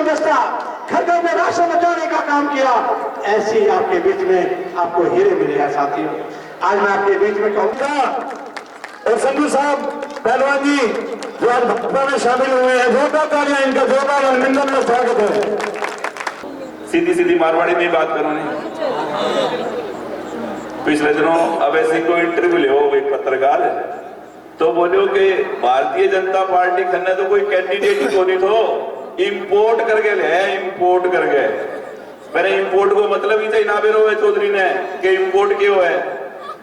Ration दस्ता, घर घर में राशन बचाने का काम किया। ऐसे ही आपके बीच में आपको हीरे मिले हैं साथियों। आज मैं आपके बीच में कहूंगा, और संधू साहब पहलवान जी जो आज भाजपा में शामिल हुए हैं, जोरदार तालियां इनका, जोरदार अभिनंदन में स्वागत है। सीधी सीधी मारवाड़ी में बात करो नहीं। पिछले दिनों अब ऐसे कोई इंटरव्यू ले हो, एक पत्रकार तो बोलो कि भारतीय जनता पार्टी खन्ने तो कोई कैंडिडेट ही नहीं थो, इंपोर्ट करके ले, इंपोर्ट करके। मैंने इंपोर्ट को मतलब ही तो ना बेरो है चौधरी ने कि इंपोर्ट क्यों है।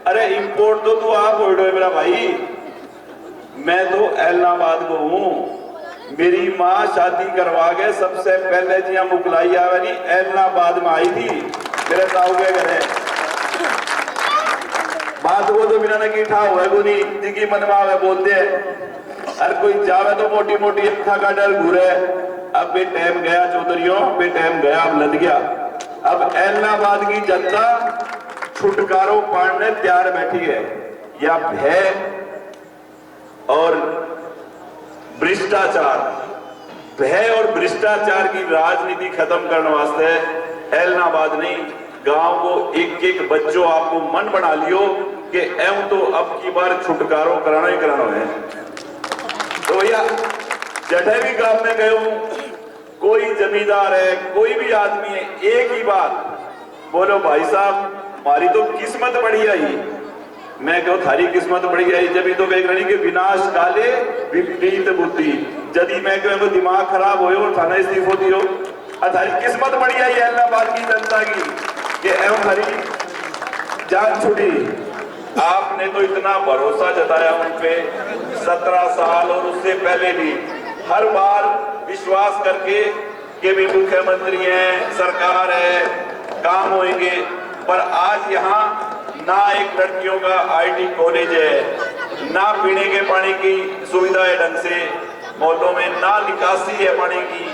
अरे इंपोर्ट तो तू आप बोल रहे हो मेरा भाई, मैं तो एलनाबाद को हूं। मेरी माँ शादी करवा के सबसे पहले जिया मुकलाई आवे एलनाबाद में आई थी, मेरे ताऊ के घरे। बात को तो बिना न की ठा हुआ को नहीं दिखी मनवा बोलते हैं। हर कोई जावे तो मोटी मोटी अखा का डर घूरे। अब बे टाइम गया चौधरियों, बे टाइम गया, अब लद गया। अब एलनाबाद की जनता छुटकारों पाने तैयार बैठी है। या भय और भ्रष्टाचार, भय और भ्रष्टाचार की राजनीति खत्म करने वास्ते एलनाबाद नहीं, गांव को एक एक बच्चों आपको मन बना लियो कि एवं तो अब की बार छुटकारों कराना ही कराना है। तो भैया जठे भी गांव में गए हूं, कोई जमींदार है, कोई भी आदमी है, एक ही बात बोलो, भाई साहब हमारी तो किस्मत बड़ी आई। मैं कहूं थारी किस्मत बड़ी आई जब तो कह रही कि विनाश काले विपरीत बुद्धि। यदि मैं कहूं दिमाग खराब हो और थाना इस्तीफो दियो, थारी किस्मत बड़ी आई एलनाबाद की जनता की कि एवं थारी जान छुटी। आपने तो इतना भरोसा जताया उन पे 17 साल और उससे पहले भी, हर बार विश्वास करके कि भी मुख्यमंत्री हैं, सरकार है, काम होंगे। पर आज यहाँ ना एक लड़कियों का आईटी कॉलेज है, ना पीने के पानी की सुविधा है ढंग से मोहल्लों में, ना निकासी है पानी की,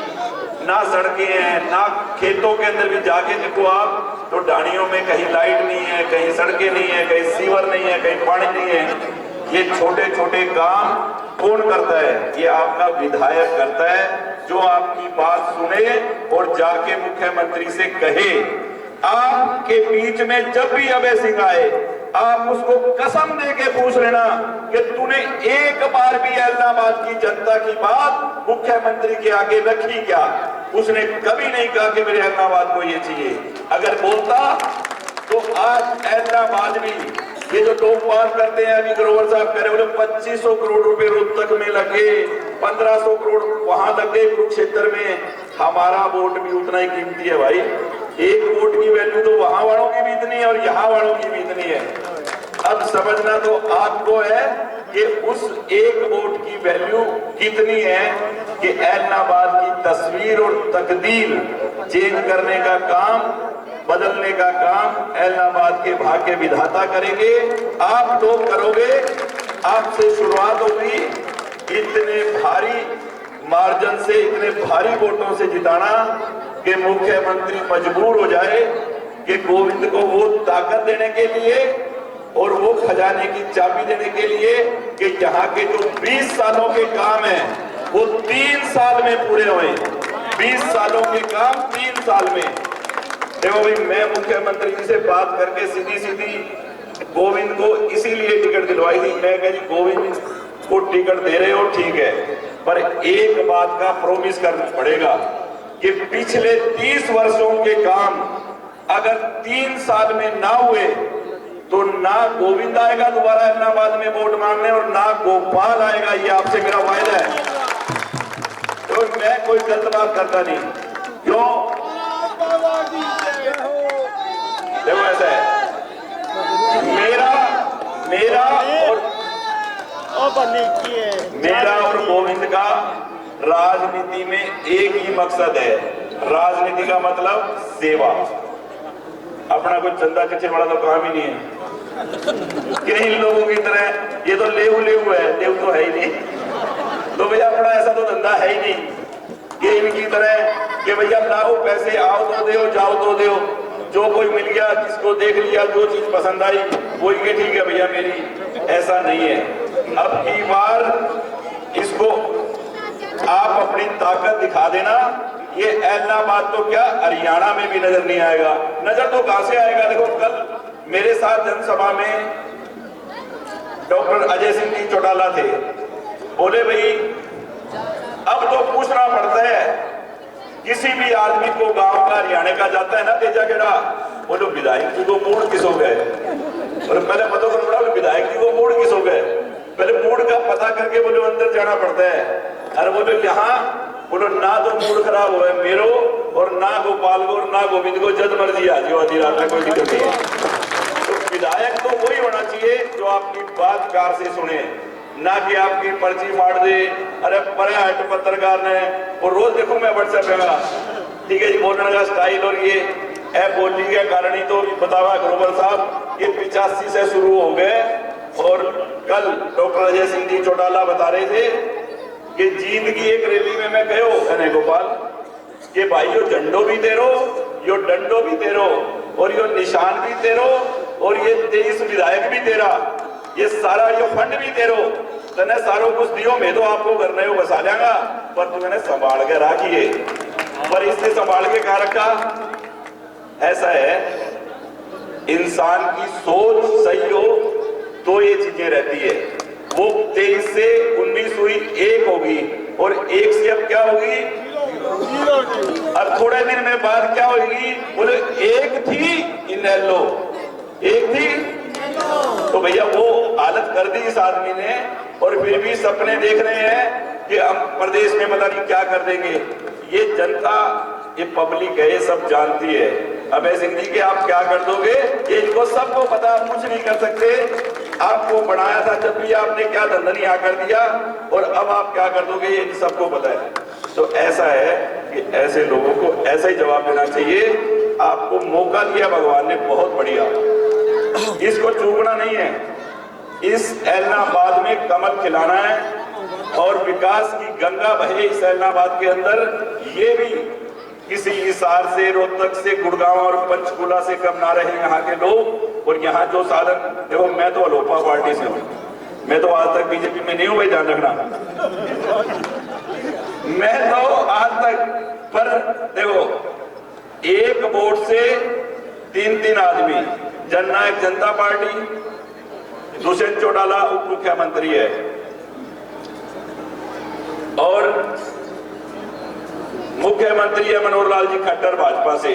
ना सड़कें हैं, ना खेतों के अंदर भी जाके देखो आप तो डाणियों में कहीं लाइट नहीं है, कहीं सड़कें नहीं है, कहीं सीवर नहीं है, कहीं पानी नहीं है। ये छोटे छोटे काम कौन करता है? ये आपका विधायक करता है, जो आपकी बात सुने और जाके मुख्यमंत्री से कहे। आपके बीच में जब भी अभय सिंह आए, आप उसको कसम दे के पूछ लेना कि तूने एक बार भी एलनाबाद की जनता की बात मुख्यमंत्री के आगे रखी क्या? उसने कभी नहीं कहा कि मेरे एलनाबाद को ये चाहिए। अगर बोलता तो आज एलनाबाद भी ये जो लोग बात करते हैं, अभी ग्रोवर साहब कह रहे हैं 2500 करोड़ रुपए रोहतक में लगे, 1500 करोड़ वहां लगे कुरुक्षेत्र में। हमारा वोट भी उतना ही कीमती है भाई। एक वोट की वैल्यू तो वहां वालों की भी इतनी है और यहाँ वालों की भी इतनी है। अब समझना तो आपको है कि उस एक वोट की वैल्यू कितनी है कि एलनाबाद की तस्वीर और तकदीर चेंज करने का काम, बदलने का काम एलनाबाद के भाग्य विधाता करेंगे। आप लोग करोगे। आपसे शुरुआत होगी। इतने भारी मार्जिन से, इतने भारी वोटों से जिताना कि मुख्यमंत्री मजबूर हो जाए कि गोविंद को वो ताकत देने के लिए और वो खजाने की चाबी देने के लिए कि यहाँ के जो 20 सालों के काम है वो 3 साल में पूरे हुए। 20 सालों के काम 3 साल में। देखो भाई, मैं मुख्यमंत्री जी से बात करके सीधी सीधी गोविंद को इसीलिए टिकट दिलवाई थी। मैं कह गोविंद को टिकट दे रहे हो ठीक है, पर एक बात का प्रॉमिस करना पड़ेगा कि पिछले 30 वर्षों के काम अगर 3 साल में ना हुए तो ना गोविंद आएगा दोबारा एलनाबाद में वोट मांगने और ना गोपाल आएगा। ये आपसे मेरा वायदा है। तो मैं कोई गलत बात करता नहीं। क्यों? देखो ऐसा है, मेरा और गोविंद का राजनीति में एक ही मकसद है। राजनीति का मतलब सेवा। अपना कोई चंदा चिट्ठे वाला तो काम ही नहीं है कि नहीं। लोगों की तरह ये तो लेव है, देव तो है ही नहीं। तो भैया अपना ऐसा तो धंधा है ही नहीं कि इनकी तरह कि भैया लाओ पैसे, आओ तो दो, जाओ तो दो। जो कोई मिल गया, जिसको देख लिया, जो चीज पसंद आई वही के ठीक है भैया मेरी, ऐसा नहीं है। अब की बार इसको आप अपनी ताकत दिखा देना, ये ऐलनाबाद तो क्या हरियाणा में भी नजर नहीं आएगा। नजर तो कहां से आएगा? देखो कल मेरे साथ जनसभा में डॉक्टर अजय सिंह जी चौटाला थे, बोले भाई अब तो पूछना पड़ता है किसी भी आदमी को गांव का हरियाणा का जाता है ना तेजा केड़ा, बोलो विधायक जी को मूड किस हो गए, और पहले पता करना पड़ा विधायक जी को मूड किस हो गए, पहले मूड का पता करके बोलो अंदर जाना पड़ता है। अरे बोलो यहाँ बोलो ना तो मूड खराब हुआ है मेरो, और ना गोपाल को और ना गोविंद को, जज मर्जी आ जाओ आधी रात में, कोई दिक्कत नहीं है। तो विधायक तो वही होना चाहिए जो आपकी बात कार से सुने, ना कि आपकी पर्ची फाड़ दे। अरे परे हट पत्रकार ने, और रोज देखो मैं व्हाट्सएप पे, ठीक है जी, बोलने का स्टाइल और ये ऐप बोलने के कारण ही तो बतावा ग्रोवर साहब ये 85 से शुरू हो गए। और कल डॉक्टर अजय सिंह जी चौटाला बता रहे थे कि जींद की एक रैली में मैं कहो कने गोपाल कि भाई यो झंडो भी तेरो, यो डंडो भी तेरो, और यो निशान भी तेरो, और ये 23 विधायक भी तेरा, ये सारा यो फंड भी तेरो, तने सारो कुछ दियो, मैं तो आपको घर नहीं बसा लेंगा, पर तुमने संभाल के रखिए। पर इसने संभाल के कहा रखा, ऐसा है इंसान की सोच सही हो तो ये चीजें रहती है। वो 23 से 19 हुई, 1 होगी, और 1 से अब क्या होगी, अब थोड़े दिन में बाद क्या होगी, बोले 1 थी इनेलो, 1 थी, तो भैया वो हालत कर दी इस आदमी ने, और फिर भी सपने देख रहे हैं कि हम प्रदेश में पता नहीं क्या कर देंगे। ये जनता, ये पब्लिक है, ये सब जानती है। अभय सिंह जी के आप क्या कर दोगे, ये इनको सबको पता, कुछ नहीं कर सकते। आपको बनाया था जब भी आपने क्या धंधनिया कर दिया, और अब आप क्या कर दोगे ये सबको पता है। तो ऐसा है कि ऐसे लोगों को ऐसा ही जवाब देना चाहिए। आपको मौका दिया भगवान ने, बहुत बढ़िया, इसको चूकना नहीं है। इस ऐलनाबाद में कमल खिलाना है, और विकास की गंगा बहे इस ऐलनाबाद के अंदर। ये भी किसी हिसार से, रोहतक से, गुड़गांव और पंचकुला से कम ना रहे यहाँ के लोग। और यहाँ जो साधन, देखो मैं तो अलोपा पार्टी से हूँ, मैं तो आज तक बीजेपी में नहीं हूँ भाई, ध्यान रखना, मैं तो आज तक, पर देखो एक वोट से 3 आदमी, जननायक जनता पार्टी, दुष्यंत चौटाला उप मुख्यमंत्री है, और मुख्यमंत्री है मनोहर लाल जी खट्टर भाजपा से,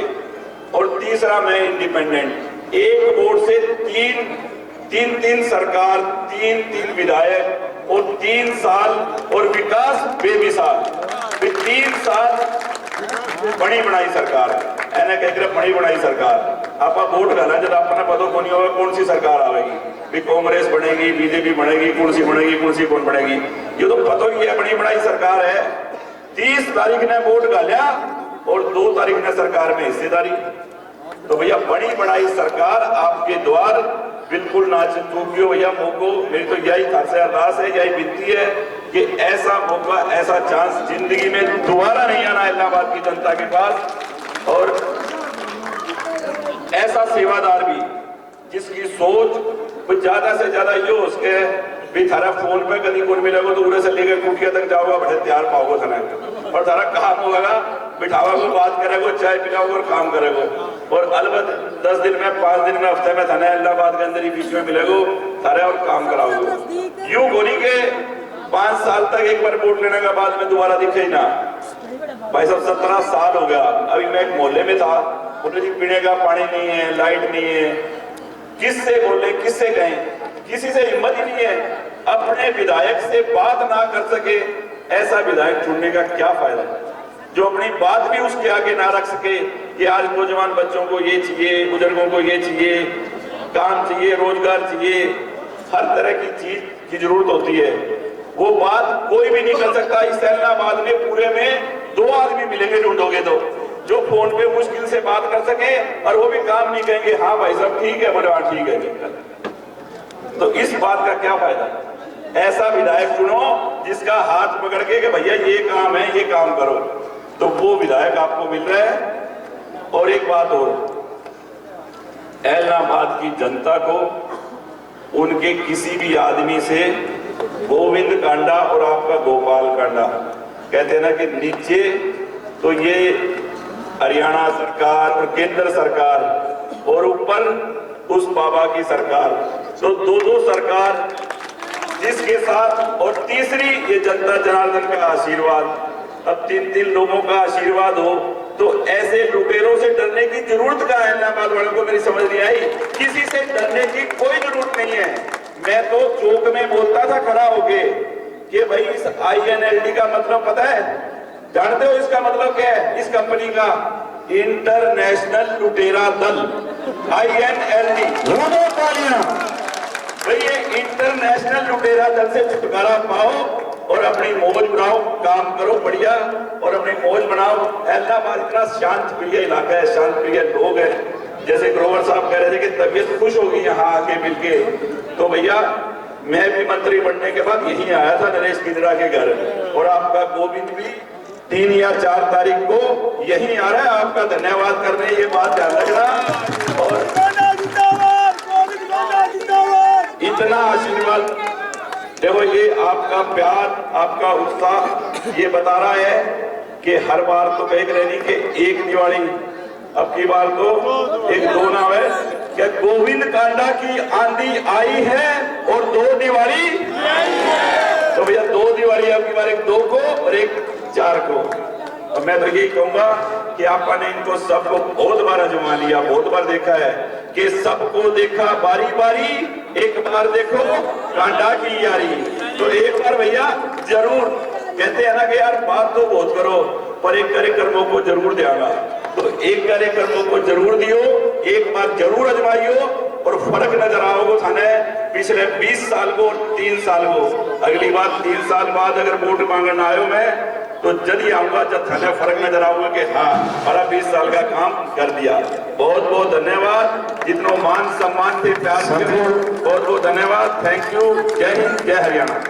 और तीसरा मैं इंडिपेंडेंट। एक वोट से 3 सरकार, 3 विधायक, और 3 साल, और विकास बेमिसाल। 3 साल बड़ी बनाई सरकार, एने कह बड़ी बनाई सरकार। आप वोट डाला जब आपने पता को नहीं होगा कौन सी सरकार आएगी, भी कांग्रेस बनेगी, बीजेपी बनेगी, कौन सी बनेगी, कौन सी कौन बनेगी, ये तो पता ही है, बड़ी बनाई सरकार है। 30 तारीख ने वोट डाला, और 2 तारीख ने सरकार में हिस्सेदारी। तो भैया बड़ी बनाई सरकार आपके द्वार, बिल्कुल ना चूकियो भैया मौको। मेरी तो यही खासा अरदास है, यही विनती है कि ऐसा मौका, ऐसा चांस जिंदगी में दोबारा नहीं आना इलाहाबाद की जनता के पास। और ऐसा सेवादार भी जिसकी सोच ज्यादा से ज्यादा ये हो उसके भी, थारा फोन पे कभी कोई मिलेगा तो उड़े से लेकर कुटिया तक जाओगा, बड़े तैयार पाओगे थाना, और थारा काम होगा, बिठावा को बात करेगा, चाय पिलाओगे और काम करेगा। और अलबत्त 10 दिन में, 5 दिन में, हफ्ते में थाना इलाहाबाद के अंदर ही बीच में मिलेगा थारे, और काम कराओगे। यूं गोली के 5 साल तक एक बार वोट लेने के बाद में दोबारा दिखे ही ना। भाई साहब 17 साल हो गया। अभी मैं एक मोहल्ले में था, बोले जी पीने का पानी नहीं है, लाइट नहीं है, किससे बोले, किससे कहें, किसी से हिम्मत ही नहीं है। अपने विधायक से बात ना कर सके, ऐसा विधायक चुनने का क्या फायदा, जो अपनी बात भी उसके आगे ना रख सके कि आज नौजवान बच्चों को ये चाहिए, बुजुर्गों को ये चाहिए, काम चाहिए, रोजगार चाहिए, हर तरह की चीज की जरूरत होती है। वो बात कोई भी नहीं कर सकता। इस इलाहाबाद में पूरे में 2 आदमी मिलेंगे ढूंढोगे तो, जो फोन पे मुश्किल से बात कर सके, और वो भी काम नहीं कहेंगे, हाँ भाई साहब ठीक है, बोले हाँ ठीक है। तो इस बात का क्या फायदा। ऐसा विधायक चुनो जिसका हाथ पकड़ के कि भैया ये काम है, ये काम करो, तो वो विधायक आपको मिल रहा है। और एक बात और, इलाहाबाद की जनता को उनके किसी भी आदमी से गोविंद कांडा और आपका गोपाल कांडा, कहते हैं ना कि नीचे तो ये हरियाणा सरकार और केंद्र सरकार और ऊपर उस बाबा की सरकार, तो दो सरकार जिसके साथ, और तीसरी ये जनता जनार्दन का आशीर्वाद। अब तीन लोगों का आशीर्वाद हो तो ऐसे लुटेरों से डरने की जरूरत का है। इलाहाबाद वालों को मेरी समझ नहीं आई, किसी से डरने की कोई जरूरत नहीं है। मैं तो चौक में बोलता था खड़ा होके कि भाई इस INLD का मतलब पता है, जानते हो इसका मतलब क्या है? इस कंपनी का इंटरनेशनल लुटेरा दल, INLD। भाई ये इंटरनेशनल लुटेरा दल से छुटकारा पाओ और अपनी मौज बनाओ, काम करो बढ़िया और अपनी मौज बनाओ। इलाहाबाद इतना शांत प्रिय इलाका है, शांत प्रिय लोग हैं। जैसे ग्रोवर साहब कह रहे थे कि तबीयत खुश होगी यहाँ आके मिलके, तो भैया मैं भी मंत्री बनने के बाद यहीं आया था नरेश गिजरा के घर, और आपका गोविंद भी 3 या 4 तारीख को यहीं आ रहा है आपका धन्यवाद करने, ये बात ध्यान रखना। और इतना आशीर्वाद देखो, ये आपका प्यार, आपका उत्साह ये बता रहा है कि हर बार तो कह रहे नहीं कि एक दिवाली, अब की बार तो एक दो नाम है कि गोविंद कांडा की आंधी आई है और 2 दिवाली, तो भैया 2 दिवाली अब की बार, एक 2 को और एक 4 को। और मैं तो यही कहूंगा कि आपने इनको सबको बहुत बार आजमा लिया, बहुत बार देखा है कि सबको देखा बारी बारी, एक बार देखो कांडा की यारी। तो एक बार भैया जरूर, कहते हैं ना कि यार बात तो बहुत करो पर एक कार्यक्रमों को जरूर देगा, तो एक कार्यक्रमों को जरूर दियो, एक बार जरूर आजमाइयो और फर्क नजर आओगे थाने पिछले 20 साल को और 3 साल को। अगली बार 3 साल बाद अगर वोट मांगने आयो मैं, तो जल्दी आऊंगा जब थाने फर्क नजर आऊंगा कि हाँ हमारा 20 साल का काम कर दिया। बहुत बहुत धन्यवाद, जितनो मान सम्मान से प्यार, बहुत बहुत धन्यवाद। Thank you. जय हिंद, जय हरियाणा।